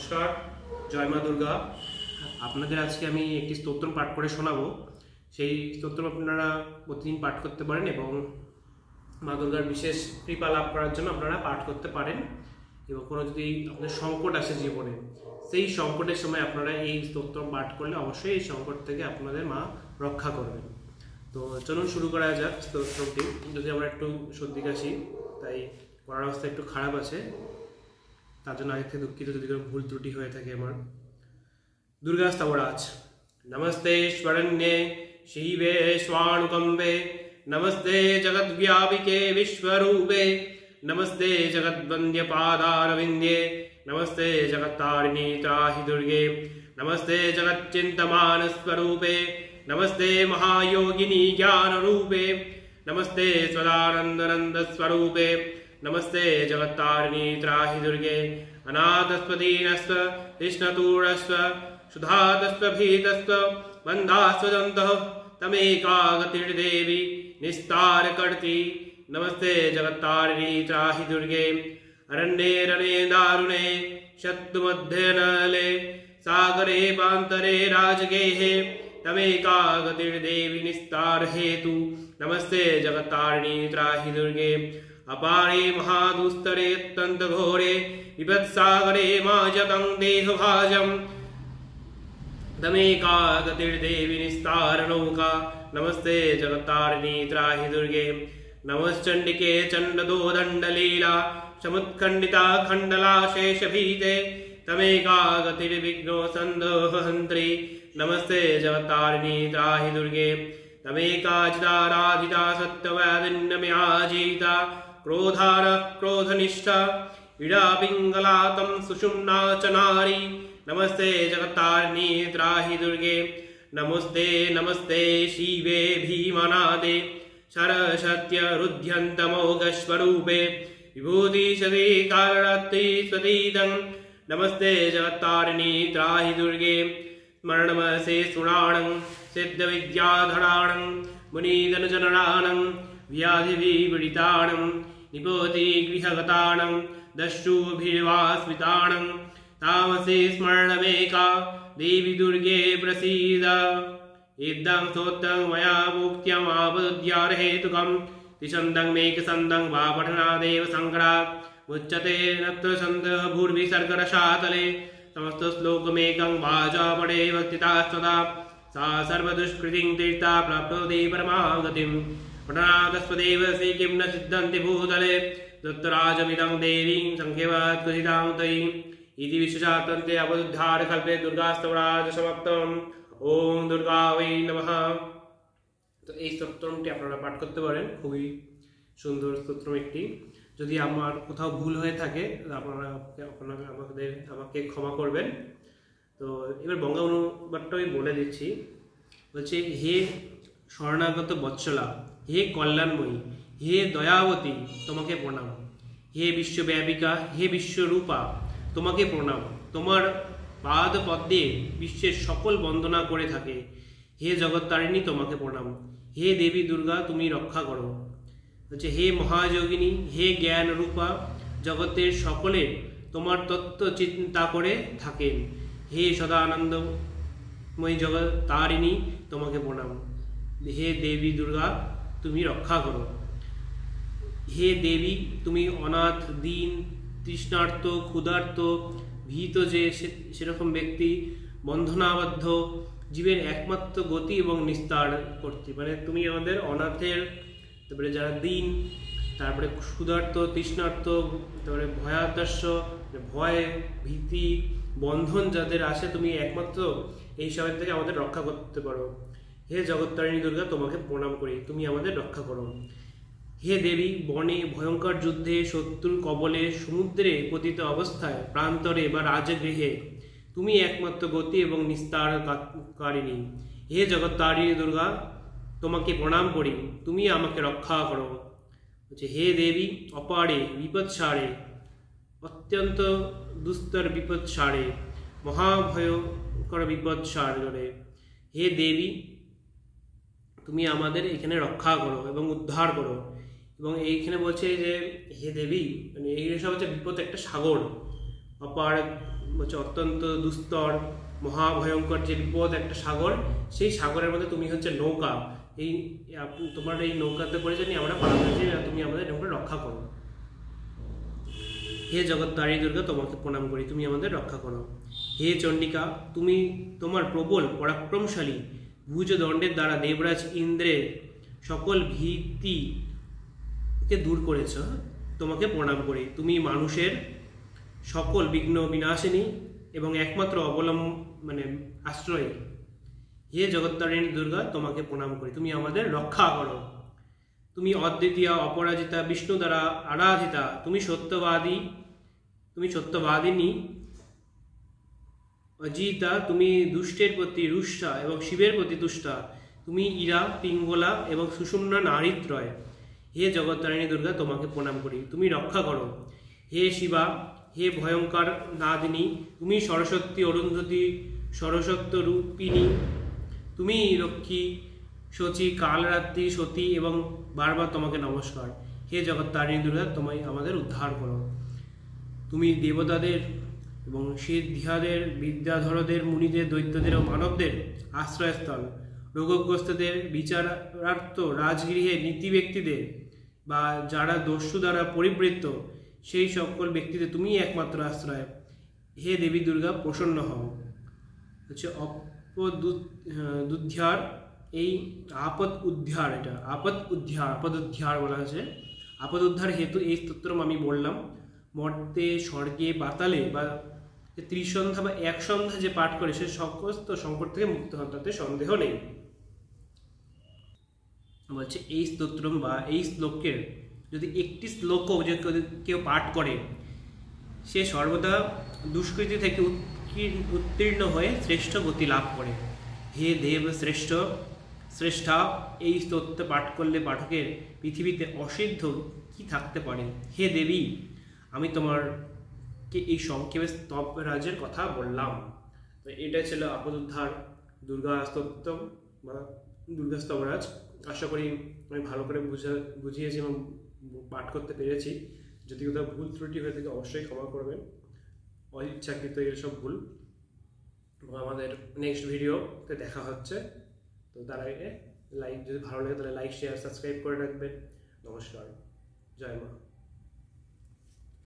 নমস্কার, জয় মা দুর্গা। আপনাদের আজকে আমি একটি স্তোত্র পাঠ করে শোনাবো। সেই স্তোত্র আপনারা প্রতিদিন পাঠ করতে পারেন এবং মা দুর্গার বিশেষ কৃপা লাভ করার জন্য আপনারা পাঠ করতে পারেন। এবং কোনো যদি আপনাদের সংকট আসে জীবনে, সেই সংকটের সময় আপনারা এই স্তোত্র পাঠ করলে অবশ্যই এই সংকট থেকে আপনাদের মা রক্ষা করবেন। তো চলুন শুরু করা যাক স্তোত্রটি। যদি আমরা একটু সর্দি কাশি, তাই পড়ার অবস্থা একটু খারাপ আছে, তার জন্য আগে থেকে দুঃখিত যদি কোনো ভুল ত্রুটি হয়ে থাকে আমার। দুর্গা স্তবরাজ। নমস্তে স্বরণ্যে শিবে স্বানুকম্বে, নমস্তে জগদ্व्यापिके विश्वरूपे, नमस्ते जगद्वन्द्य पादारविन्द्ये, नमस्ते जगत्तारिणी त्राहि दुर्गे, नमस्ते जगच्चिन्तमान स्वरूपे, नमस्ते महायोगिनी ज्ञानरूपे, नमस्ते सदानन्दनन्द स्वरूपे, नमस्ते जगत्तारिणी त्राहि दुर्गे, अनाथस्वदीनस्व कृष्णतूरस्व सुधातस्व भीतस्व बन्धास्वदन्तः तमेका गतिर्देवी निस्तार कर्त्री, नमस्ते जगत्तारिणी त्राहि दुर्गे, अरण्ये रणे दारुणे शत्रुमध्ये नले, सागरे पान्तरे राजगेहे तमेका गतिर्देवी निस्तार हेतु, नमस्ते जगत्तारिणी त्राहि दुर्गे, अपारे महादुस्तरे अत्यंत घोरे विपत्सागरे माजतं देहभाजं, तमेका गतिर्देवी निस्तार नौका, नमस्ते जगत्तारिणी त्राहि दुर्गे, नमश्चंडिके चंडदोदंडलीला समुत्खंडिता खंडला शेषभीते, तमेका गतिर्विघ्नो संदोहहंत्री, नमस्ते जगत्तारिणी त्राहि दुर्गे, तमेका चिदाराधिता सत्यवैदिन्यमयाजीता, क्रोधार क्रोधनिष्ठा इडा पिंगला तम सुषुम्ना च नारी, नमस्ते जगत्तारिणी त्राहि दुर्गे, नमस्ते नमस्ते शिवे भीमनादे सरस्वत्य रुध्यन्तमोघस्वरूपे, विभूतिशती कालरात्रि स्वतीतं, नमस्ते जगत्तारिणी त्राहि दुर्गे, स्मरणमसे सुराणं सिद्धविद्याधराणं मुनिजनजनराणं व्याधिविपीडिताणं निपोति गृहगताणं दस्युभिर्वास्मिताणं, तामसे स्मरणमेका देवी दुर्गे प्रसीद, इदं स्तोत्रं मया मुक्त्यमापद्यारहेतुकं, त्रिछन्दं मेकछन्दं वा पठनादेव सङ्करात्, मुच्यते नत्र छन्दः भूर्विसर्गरसातले, समस्तश्लोकमेकं वाचा पठे भक्तिता सदा, सा सर्वदुष्कृतिं तीर्था प्राप्नोति परमागतिं, पठनादस्वदेव श्री किं न सिद्धन्ति भूतले, दत्तराजमिदं देवीं संख्यवत् कुसितां तयि, इति विशेषातन्ते अवधुद्धारकल्पे दुर्गास्तवराज समाप्तम्। ओम दुर्गा वै नमः। তো এই স্তোত্রটি আপনারা পাঠ করতে পারেন, খুবই সুন্দর স্তোত্র একটি। যদি আমার কোথাও ভুল হয়ে থাকে আপনারা আমাকে ক্ষমা করবেন। তো এবার বঙ্গা অনুবাদটা আমি বলে দিচ্ছি। বলছে, হে শরণাগত বৎসলা, হে কল্যাণময়ী, হে দয়াবতী, তোমাকে প্রণাম। হে বিশ্বব্যাপিকা, হে বিশ্বরূপা, তোমাকে প্রণাম। তোমার পাদ পদ্মে বিশ্বের সকল বন্দনা করে থাকে। হে জগত্তারিণী, তোমাকে প্রণাম। হে দেবী দুর্গা, তুমি রক্ষা করো। হচ্ছে, হে মহাযোগিনী, হে জ্ঞান রূপা, জগতের সকলে তোমার তত্ত্ব চিন্তা করে থাকেন। হে সদানন্দময়ী জগত্তারিণী, তোমাকে প্রণাম। হে দেবী দুর্গা, তুমি রক্ষা করো। হে দেবী, তুমি অনাথ, দীন, তৃষ্ণার্ত, ক্ষুধার্ত, ভীত যে সেরকম ব্যক্তি, বন্ধনাবদ্ধ জীবের একমাত্র গতি এবং নিস্তার করতে, মানে তুমি আমাদের অনাথের, তারপরে যারা দিন, তারপরে ক্ষুধার্ত, তৃষ্ণার্ত, তারপরে ভয়াদর্শ, ভয়, ভীতি, বন্ধন যাদের আসে, তুমি একমাত্র এই সবের থেকে আমাদের রক্ষা করতে পারো। হে জগত্তারিণী দুর্গা, তোমাকে প্রণাম করি, তুমি আমাদের রক্ষা করো। হে দেবী, বনে ভয়ঙ্কর যুদ্ধে, শত্রুর কবলে, সমুদ্রে পতিত অবস্থায়, প্রান্তরে বা রাজগৃহে তুমি একমাত্র গতি এবং নিস্তারকারিণী। হে জগত্তারিণী দুর্গা, তোমাকে প্রণাম করি, তুমি আমাকে রক্ষা করো। হে দেবী, অপারে বিপদসারে, অত্যন্ত দুস্তর বিপদসারে, মহাভয়ঙ্কর বিপদসারে, হে দেবী, তুমি আমাদের এখানে রক্ষা করো এবং উদ্ধার করো। এবং এইখানে বলছে যে হে দেবী, মানে এই সব হচ্ছে বিপদ একটা সাগর, অপার হচ্ছে অত্যন্ত দুস্তর মহাভয়ঙ্কর যে বিপদ একটা সাগর, সেই সাগরের মধ্যে তুমি হচ্ছে নৌকা। এই তোমার এই নৌকাতে করে জানি আমরা পার হয়েছি, তুমি আমাদের নৌকা রক্ষা করো। হে জগত্তারিণী দুর্গা, তোমাকে প্রণাম করি, তুমি আমাদের রক্ষা করো। হে চণ্ডিকা, তুমি তোমার প্রবল পরাক্রমশালী ভুজ দণ্ডের দ্বারা দেবরাজ ইন্দ্রের সকল ভীতিকে দূর করেছ, তোমাকে প্রণাম করি। তুমি মানুষের সকল বিঘ্ন বিনাশিনী এবং একমাত্র আশ্রয়। হে জগত্তারিণী দুর্গা, তোমাকে প্রণাম করি, তুমি আমাদের রক্ষা করো। তুমি অদ্বিতীয়, অপরাজিতা, বিষ্ণু দ্বারা আরাধিতা, তুমি সত্যবাদিনী, অজিতা, তুমি দুষ্টের প্রতি রুষ্টা এবং শিবের প্রতি তুষ্টা, তুমি ইরা, পিঙ্গলা এবং সুষুম্না নারীত্রয়। হে জগত্তারিণী দুর্গা, তোমাকে প্রণাম করি, তুমি রক্ষা করো। হে শিবা, হে ভয়ঙ্কর নাদিনী, তুমি সরস্বতী, অরুন্ধতী, সরস্বত্ব রূপিণী, তুমি লক্ষ্মী, শচী, কালরাত্রি, সতী এবং বারবার তোমাকে নমস্কার। হে জগত্তারিণী দুর্গা, তোমায় আমাদের উদ্ধার করো। তুমি দেবতাদের এবং সিদ্ধিয়াদের, বিদ্যাধরদের, মুনিদের, দৈত্যদের ও মানবদের আশ্রয়স্থল, রোগগ্রস্তদের, বিচারার্থ রাজগৃহে নীতি ব্যক্তিদের বা যারা দস্যু দ্বারা পরিবৃত্ত সেই সকল ব্যক্তিদের তুমি একমাত্র আশ্রয়। হে দেবী দুর্গা, প্রসন্ন হও। হচ্ছে অপদুদ্ধার, এই আপদ উদ্ধার, এটা আপদ উদ্ধার বলা হয়েছে। আপদ উদ্ধার হেতু এই স্তোত্রম আমি বললাম। মর্তে, স্বর্গে, পাতালে বা ত্রিসন্ধ্যা বা এক সন্ধ্যা যে পাঠ করে সে সমস্ত সংকট থেকে মুক্ত হন, তাতে সন্দেহ নেই। বলছে এই স্তোত্রম বা এই শ্লোকের যদি একটি শ্লোকও যে কেউ পাঠ করে সে সর্বদা দুষ্কৃতি থেকে উত্তীর্ণ হয়ে শ্রেষ্ঠ গতি লাভ করে। হে দেব শ্রেষ্ঠা, এই স্তোত্র পাঠ করলে পাঠকের পৃথিবীতে অসিদ্ধ কি থাকতে পারে। হে দেবী, আমি তোমারকে এই সংক্ষেপে স্তব রাজের কথা বললাম। তো এটা ছিল আপদুদ্ধার দুর্গা স্তোত্র বা দুর্গা স্তবরাজ। আশা করি আমি ভালো করে বুঝিয়েছি এবং পাঠ করতে পেরেছি। যদি কোথাও ভুল ত্রুটি হয়ে থাকে অবশ্যই ক্ষমা করবেন, অনিচ্ছাকৃত এসব ভুল। এবং আমাদের নেক্সট ভিডিওতে দেখা হচ্ছে। তো তার আগে যদি ভালো লাগে তাহলে লাইক, শেয়ার, সাবস্ক্রাইব করে রাখবেন। নমস্কার, জয় মা।